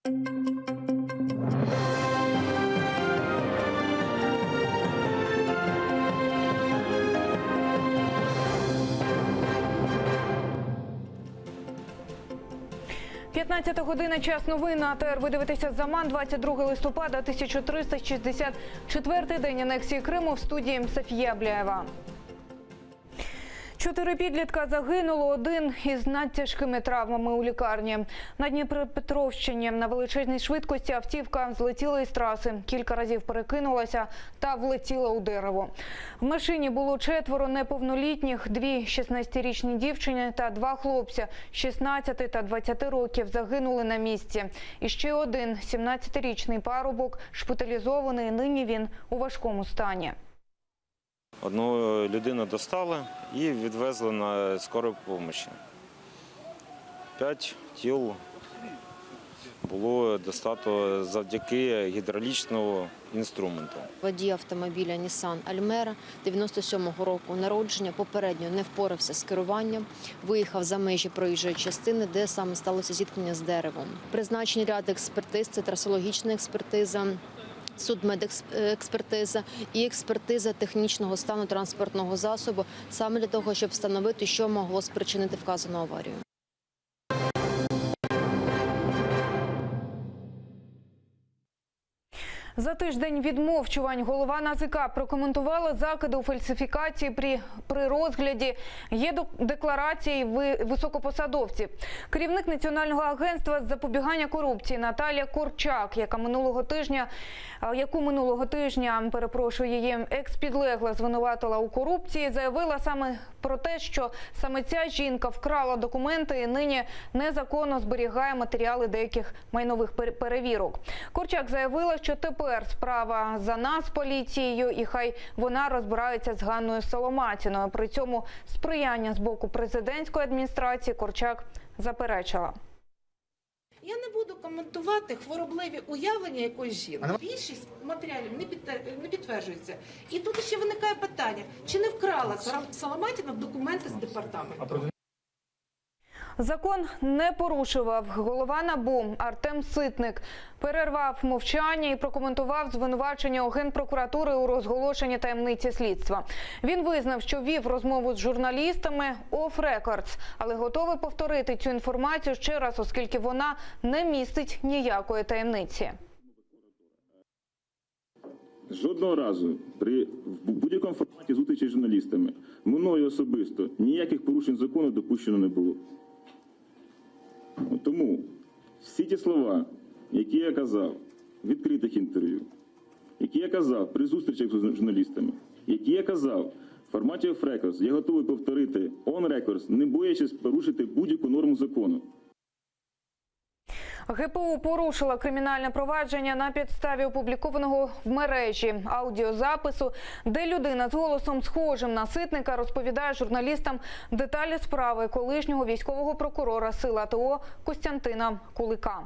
«15 година. Час новин. АТР. Ви дивитеся «Заман». 22 листопада, 1364-й день анексії Криму. В студії Софія Бляєва. 4 підлітка загинуло, один із надтяжкими травмами у лікарні. На Дніпропетровщині на величезній швидкості автівка злетіла із траси, кілька разів перекинулася та влетіла у дерево. В машині було 4 неповнолітніх, 2 16-річні дівчини та 2 хлопці 16 та 20 років загинули на місці. І ще один 17-річний парубок шпиталізований, нині він у важкому стані. Одну людину достали і відвезли на скору допомогу. 5 тіл було достато завдяки гідравлічному інструменту. Водій автомобіля Nissan Almera 97-го року народження попередньо не впорався з керуванням, виїхав за межі проїжджої частини, де саме сталося зіткнення з деревом. Призначені ряд експертиз – це трасологічна експертиза, судмедекспертиза і експертиза технічного стану транспортного засобу, саме для того, щоб встановити, що могло спричинити вказану аварію. За тиждень відмовчувань голова НАЗК прокоментувала закиди у фальсифікації при розгляді є-декларації високопосадовців. Керівник Національного агентства з запобігання корупції Наталія Корчак, яку минулого тижня, її екс-підлегла звинуватила у корупції, заявила саме про те, що саме ця жінка вкрала документи і нині незаконно зберігає матеріали деяких майнових перевірок. Корчак заявила, що тепер справа за нас поліцією і хай вона розбирається з Ганною Соломатіною. При цьому сприяння з боку президентської адміністрації Корчак заперечила. Я не буду коментувати хворобливі уявлення якоїсь жінки. Більшість матеріалів не підтверджується. І тут ще виникає питання, чи не вкрала Соломатіна документи з департаменту? Закон не порушував. Голова НАБУ Артем Ситник перервав мовчання і прокоментував звинувачення у Генпрокуратури у розголошенні таємниці слідства. Він визнав, що вів розмову з журналістами off-records, але готовий повторити цю інформацію ще раз, оскільки вона не містить ніякої таємниці. Жодного разу при будь-якому форматі зустрічі з журналістами мною особисто ніяких порушень закону допущено не було. Тому всі ті слова, які я казав в відкритих інтерв'ю, які я казав при зустрічах з журналістами, які я казав в форматі off records, я готовий повторити on records, не боячись порушити будь-яку норму закону. ГПУ порушила кримінальне провадження на підставі опублікованого в мережі аудіозапису, де людина з голосом схожим на Ситника розповідає журналістам деталі справи колишнього військового прокурора Сил АТО Костянтина Кулика.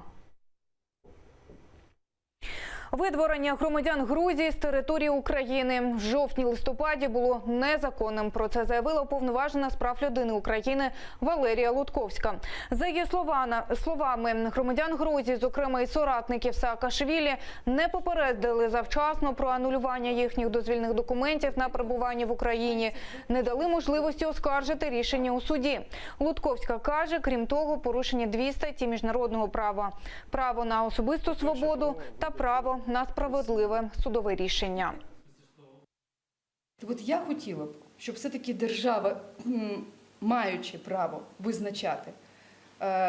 Видворення громадян Грузії з території України в жовтні-листопаді було незаконним. Про це заявила уповноважена з прав людини України Валерія Лутковська. За її словами, громадян Грузії, зокрема і соратників Саакашвілі, не попередили завчасно про анулювання їхніх дозвільних документів на перебування в Україні, не дали можливості оскаржити рішення у суді. Лутковська каже, крім того, порушені 2 статті міжнародного права – право на особисту свободу та право на справедливе судове рішення. От я хотіла б, щоб все-таки держава, маючи право визначати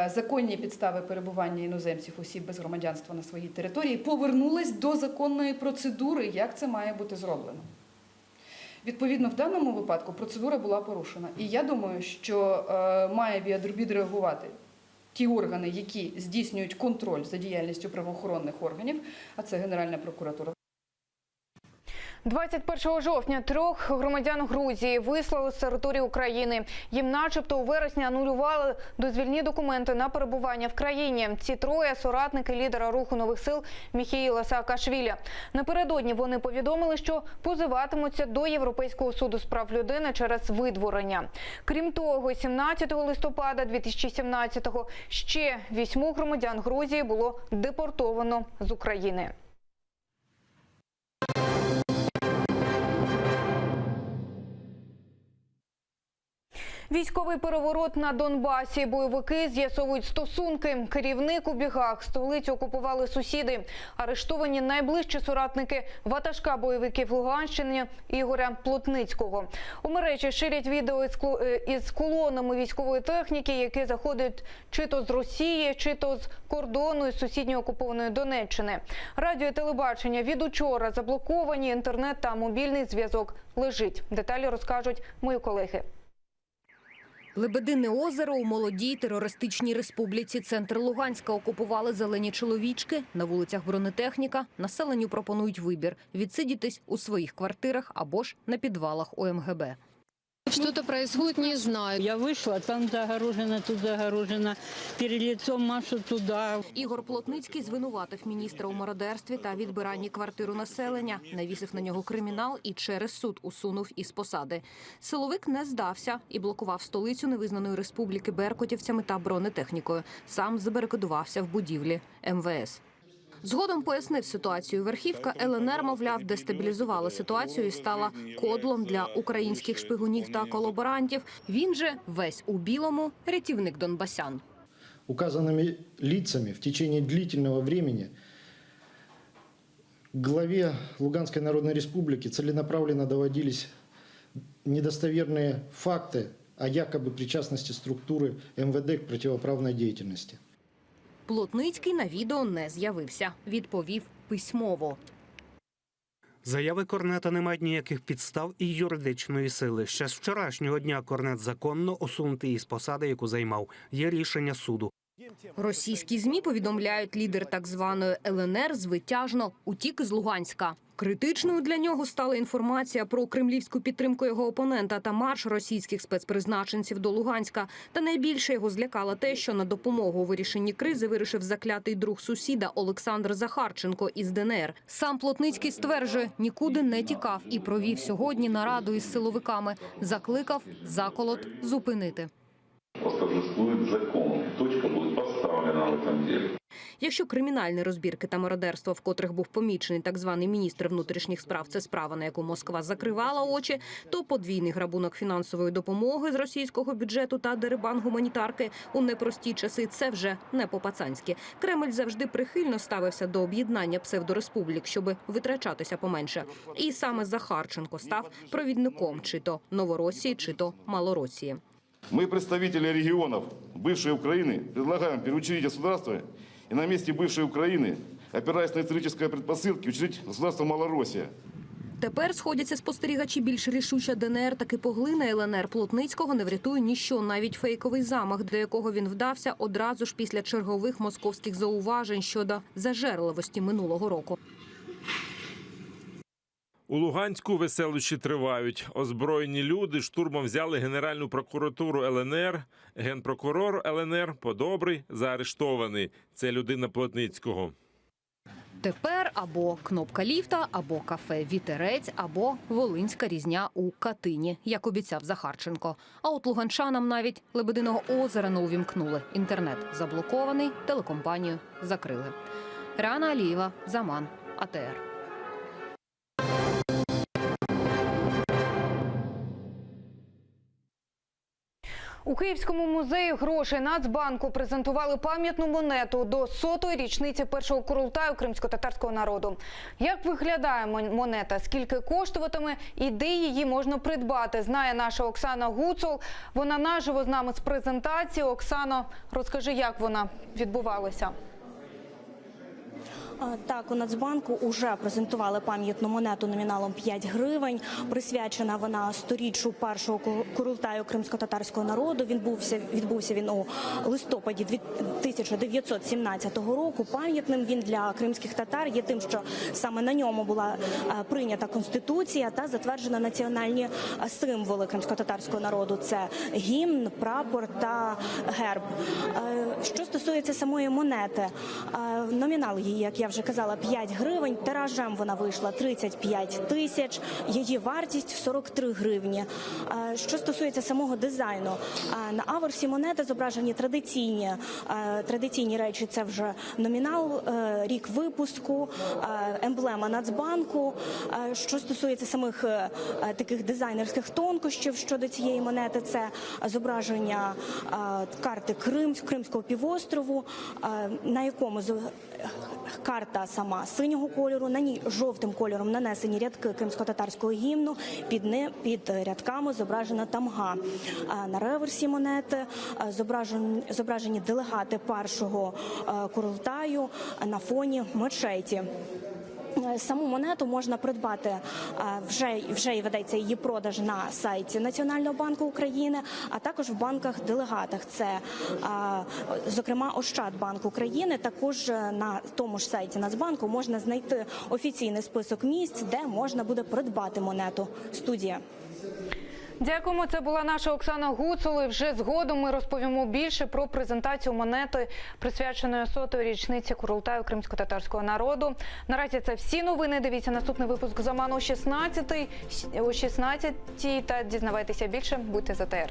законні підстави перебування іноземців, осіб без громадянства на своїй території, повернулась до законної процедури, як це має бути зроблено. Відповідно, в даному випадку процедура була порушена. І я думаю, що має відреагувати ті органи, які здійснюють контроль за діяльністю правоохоронних органів, а це Генеральна прокуратура. 21 жовтня 3 громадян Грузії вислали з території України. Їм начебто у вересні анулювали дозвільні документи на перебування в країні. Ці троє – соратники лідера руху нових сил Міхеїла Саакашвілі. Напередодні вони повідомили, що позиватимуться до Європейського суду з прав людини через видворення. Крім того, 17 листопада 2017-го ще 8 громадян Грузії було депортовано з України. Військовий переворот на Донбасі. Бойовики з'ясовують стосунки. Керівник у бігах. Столицю окупували сусіди. Арештовані найближчі соратники ватажка бойовиків Луганщини Ігоря Плотницького. У мережі ширять відео із колонами військової техніки, які заходять чи то з Росії, чи то з кордону із сусідньої окупованої Донеччини. Радіо і телебачення від учора заблоковані, інтернет та мобільний зв'язок лежить. Деталі розкажуть мої колеги. Лебедине озеро у молодій терористичній республіці. Центр Луганська окупували зелені чоловічки. На вулицях бронетехніка. Населенню пропонують вибір – відсидітись у своїх квартирах або ж на підвалах ОМГБ. Что-то происходит, не знаю. Я вышла, там загорожено, тут загорожено, перед лицом машут туда. Ігор Плотницький звинуватив міністра у мародерстві та відбиранні квартир у населення. Навісив на нього кримінал і через суд усунув із посади. Силовик не здався і блокував столицю невизнаної республіки беркутівцями та бронетехнікою. Сам забарикадувався в будівлі МВС. Згодом пояснив ситуацію. Верхівка ЛНР, мовляв, дестабілізувала ситуацію і стала кодлом для українських шпигунів та колаборантів. Він же весь у білому рятівник донбасян. Указанными лицами в течение длительного времени главе Луганской Народной Республики целенаправленно доводились недостоверные факты о якобы причастности структуры МВД к противоправной деятельности. Плотницький на відео не з'явився. Відповів письмово. Заяви Корнета не мають ніяких підстав і юридичної сили. Ще з вчорашнього дня Корнет законно усунутий із посади, яку займав. Є рішення суду. Російські ЗМІ повідомляють, лідер так званої ЛНР звитяжно утік з Луганська. Критичною для нього стала інформація про кремлівську підтримку його опонента та марш російських спецпризначенців до Луганська. Та найбільше його злякало те, що на допомогу у вирішенні кризи вирішив заклятий друг сусіда Олександр Захарченко із ДНР. Сам Плотницький стверджує, нікуди не тікав і провів сьогодні нараду із силовиками. Закликав заколот зупинити. Восторжествует закон. Точка будет поставлена в этом деле. Якщо кримінальні розбірки та мародерство, в котрих був помічений так званий міністр внутрішніх справ, це справа, на яку Москва закривала очі, то подвійний грабунок фінансової допомоги з російського бюджету та дерибан гуманітарки у непрості часи – це вже не по-пацанськи. Кремль завжди прихильно ставився до об'єднання псевдореспублік, щоб витрачатися поменше. І саме Захарченко став провідником чи то Новоросії, чи то Малоросії. Мы, представители регионов бывшей Украины, предлагаем переучредить государство и на месте бывшей Украины, опираясь на исторические предпосылки, учредить государство Малороссия. Тепер сходяться спостерігачі. Більш рішуча ДНР таки поглине ЛНР. Плотницького не врятує ніщо, навіть фейковий замах, до якого він вдався одразу ж після чергових московських зауважень щодо зажерливості минулого року. У Луганську веселощі тривають. Озброєні люди штурмом взяли Генеральну прокуратуру ЛНР. Генпрокурор ЛНР Подобрий заарештований. Це людина Плотницького. Тепер або кнопка ліфта, або кафе «Вітерець», або волинська різня у Катині, як обіцяв Захарченко. А от луганчанам навіть Лебединого озера не увімкнули. Інтернет заблокований, телекомпанію закрили. Рана Алієва, Заман, АТР. У Київському музеї грошей Нацбанку презентували пам'ятну монету до 100-ї річниці першого Курултаю кримсько-татарського народу. Як виглядає монета, скільки коштуватиме і де її можна придбати, знає наша Оксана Гуцул. Вона наживо з нами з презентації. Оксано, розкажи, як вона відбувалася. Так, у Нацбанку вже презентували пам'ятну монету номіналом 5 гривень. Присвячена вона 100-річчю першого Курултаю кримськотатарського народу. Відбувся він у листопаді 1917 року. Пам'ятним він для кримських татар є тим, що саме на ньому була прийнята Конституція та затверджена національні символи кримськотатарського народу. Це гімн, прапор та герб. Що стосується самої монети, номінал її, як я вже казала, 5 гривень, тиражем вона вийшла 35 тисяч, її вартість 43 гривні. Що стосується самого дизайну, на аверсі монети зображені традиційні речі, це вже номінал, рік випуску, емблема Нацбанку. Що стосується самих таких дизайнерських тонкощів щодо цієї монети, це зображення карти Кримського півострову, на якому карта сама синього кольору, на ній жовтим кольором нанесені рядки кримсько-татарського гімну, під рядками зображена тамга. На реверсі монети зображені делегати першого Курултаю на фоні мечеті. Саму монету можна придбати, вже ведеться її продаж на сайті Національного банку України, а також в банках-делегатах. Це, зокрема, Ощадбанк України. Також на тому ж сайті Нацбанку можна знайти офіційний список місць, де можна буде придбати монету. Студія. Дякуємо. Це була наша Оксана Гуцул. І вже згодом ми розповімо більше про презентацію монети, присвяченої 100-ї річниці Курултаю кримськотатарського народу. Наразі це всі новини. Дивіться наступний випуск «Заману» о 16-й та дізнавайтеся більше. Будьте з АТR.